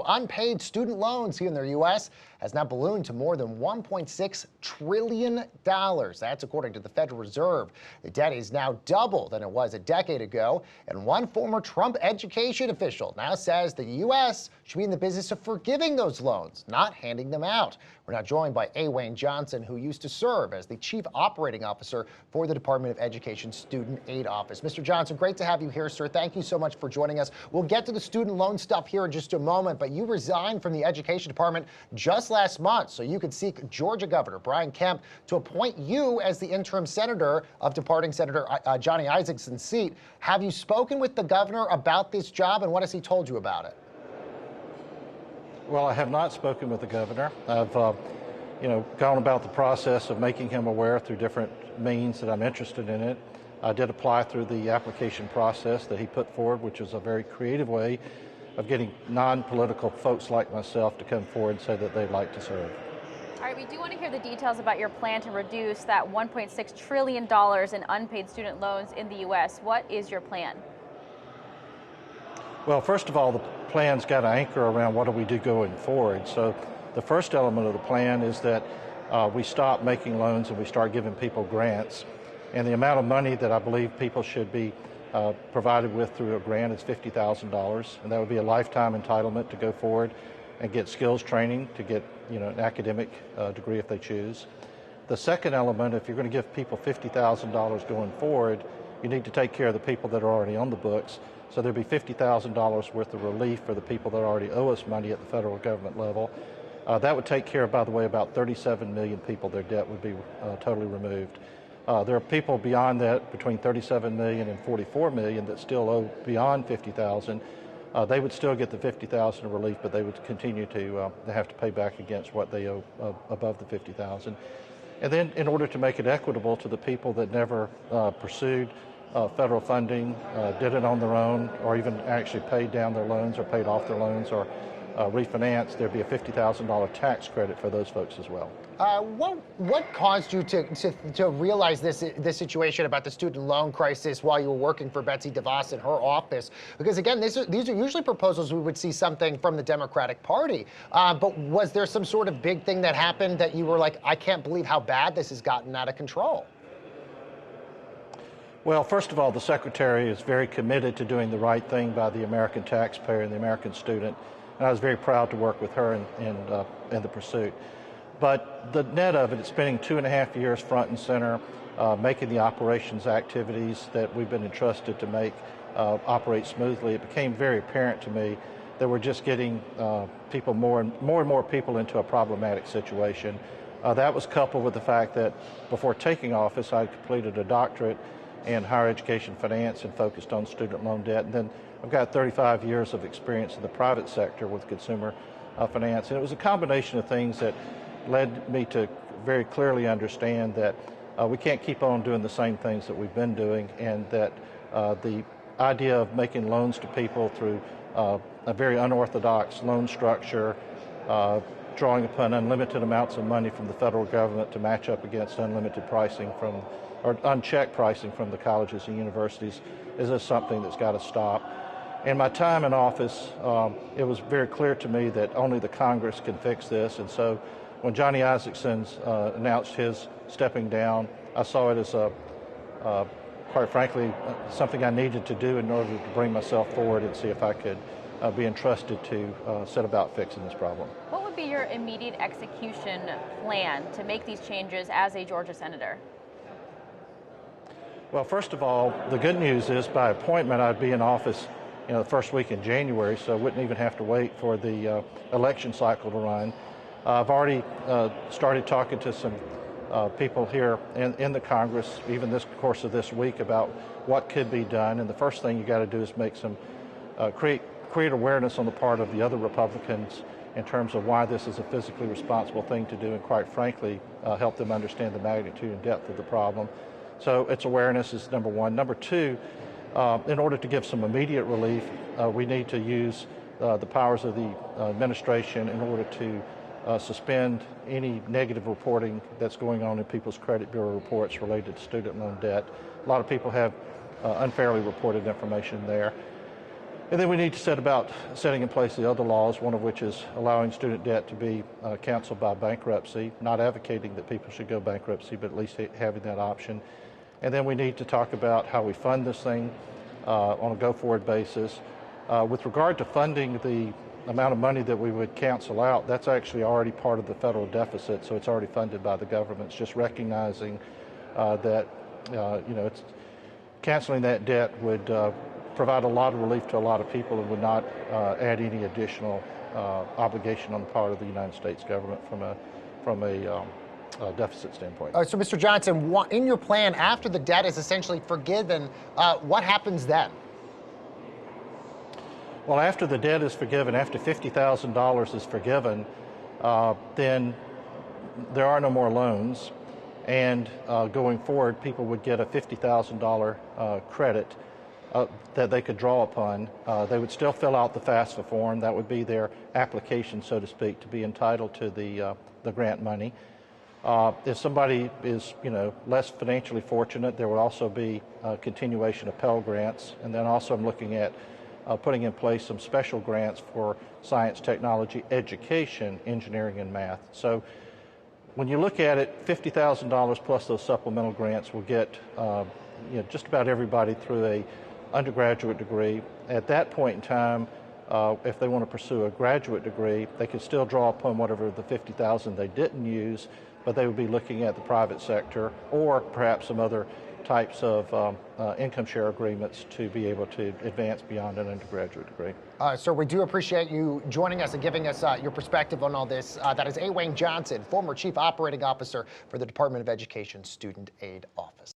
Unpaid student loans here in the U.S. has now ballooned to more than $1.6 trillion. That's according to the Federal Reserve. The debt is now double than it was a decade ago, and one former Trump education official now says the U.S. should be in the business of forgiving those loans, not handing them out. We're now joined by A. Wayne Johnson, who used to serve as the Chief Operating Officer for the Department of Education Student Aid Office. Mr. Johnson, great to have you here, sir. Thank you so much for joining us. We'll get to the student loan stuff here in just a moment, but you resigned from the Education Department just last month so you could seek Georgia Governor Brian Kemp to appoint you as the interim senator of departing Senator Johnny Isakson's seat. Have you spoken with the governor about this job, and what has he told you about it? Well, I have not spoken with the governor. I've, gone about the process of making him aware through different means that I'm interested in it. I did apply through the application process that he put forward, which is a very creative way of getting non-political folks like myself to come forward and say that they'd like to serve. All right, we do want to hear the details about your plan to reduce that $1.6 trillion in unpaid student loans in the U.S. What is your plan? Well, first of all, the plan's got to anchor around what do we do going forward. So the first element of the plan is that we stop making loans and we start giving people grants. And the amount of money that I believe people should be provided with through a grant is $50,000, and that would be a lifetime entitlement to go forward and get skills training to get an academic degree if they choose. The second element, if you're going to give people $50,000 going forward, you need to take care of the people that are already on the books. So there'd be $50,000 worth of relief for the people that already owe us money at the federal government level. That would take care of, by the way, about 37 million people. Their debt would be totally removed. There are people beyond that, between 37 million and 44 million, that still owe beyond 50,000. They would still get the 50,000 of relief, but they would continue to have to pay back against what they owe above the 50,000. And then, in order to make it equitable to the people that never pursued federal funding, did it on their own, or even actually paid down their loans or paid off their loans or refinanced, there'd be a $50,000 tax credit for those folks as well. What caused you to realize this situation about the student loan crisis while you were working for Betsy DeVos in her office? Because again, these are usually proposals we would see something from the Democratic Party. But was there some sort of big thing that happened that you were like, I can't believe how bad this has gotten out of control? Well, first of all, the Secretary is very committed to doing the right thing by the American taxpayer and the American student. And I was very proud to work with her in the pursuit. But the net of it, it's spending 2.5 years front and center, making the operations activities that we've been entrusted to make operate smoothly. It became very apparent to me that we're just getting people more and more people into a problematic situation. That was coupled with the fact that before taking office, I completed a doctorate in higher education finance and focused on student loan debt. And then I've got 35 years of experience in the private sector with consumer finance. And it was a combination of things that led me to very clearly understand that we can't keep on doing the same things that we've been doing, and that the idea of making loans to people through a very unorthodox loan structure, drawing upon unlimited amounts of money from the federal government to match up against unlimited pricing or unchecked pricing from the colleges and universities, is just something that's got to stop. In my time in office, it was very clear to me that only the Congress can fix this, and so when Johnny Isakson announced his stepping down, I saw it as quite frankly, something I needed to do in order to bring myself forward and see if I could be entrusted to set about fixing this problem. What would be your immediate execution plan to make these changes as a Georgia senator? Well, first of all, the good news is by appointment I'd be in office the first week in January, so I wouldn't even have to wait for the election cycle to run. I've already started talking to some people here in the Congress, even this course of this week, about what could be done. And the first thing you got to do is make some create awareness on the part of the other Republicans in terms of why this is a physically responsible thing to do, and quite frankly, help them understand the magnitude and depth of the problem. So it's awareness is number one. Number two, in order to give some immediate relief, we need to use the powers of the administration in order to suspend any negative reporting that's going on in people's credit bureau reports related to student loan debt. A lot of people have unfairly reported information there. And then we need to set about setting in place the other laws, one of which is allowing student debt to be canceled by bankruptcy, not advocating that people should go bankruptcy, but at least having that option. And then we need to talk about how we fund this thing on a go-forward basis. With regard to funding the amount of money that we would cancel out, that's actually already part of the federal deficit, so it's already funded by the government. It's just recognizing that it's canceling that debt would provide a lot of relief to a lot of people and would not add any additional obligation on the part of the United States government from a deficit standpoint. So, Mr. Johnson, in your plan, after the debt is essentially forgiven, what happens then? Well, after the debt is forgiven, after $50,000 is forgiven, then there are no more loans, and going forward, people would get a $50,000 credit that they could draw upon. They would still fill out the FAFSA form. That would be their application, so to speak, to be entitled to the grant money. If somebody is, less financially fortunate, there would also be a continuation of Pell Grants, and then also I'm looking at putting in place some special grants for science, technology, education, engineering, and math. So when you look at it, $50,000 plus those supplemental grants will get just about everybody through a undergraduate degree. At that point in time, if they want to pursue a graduate degree, they could still draw upon whatever the $50,000 they didn't use, but they would be looking at the private sector or perhaps some other types of income share agreements to be able to advance beyond an undergraduate degree. Sir, we do appreciate you joining us and giving us your perspective on all this. That is A. Wayne Johnson, former Chief Operating Officer for the Department of Education Student Aid Office.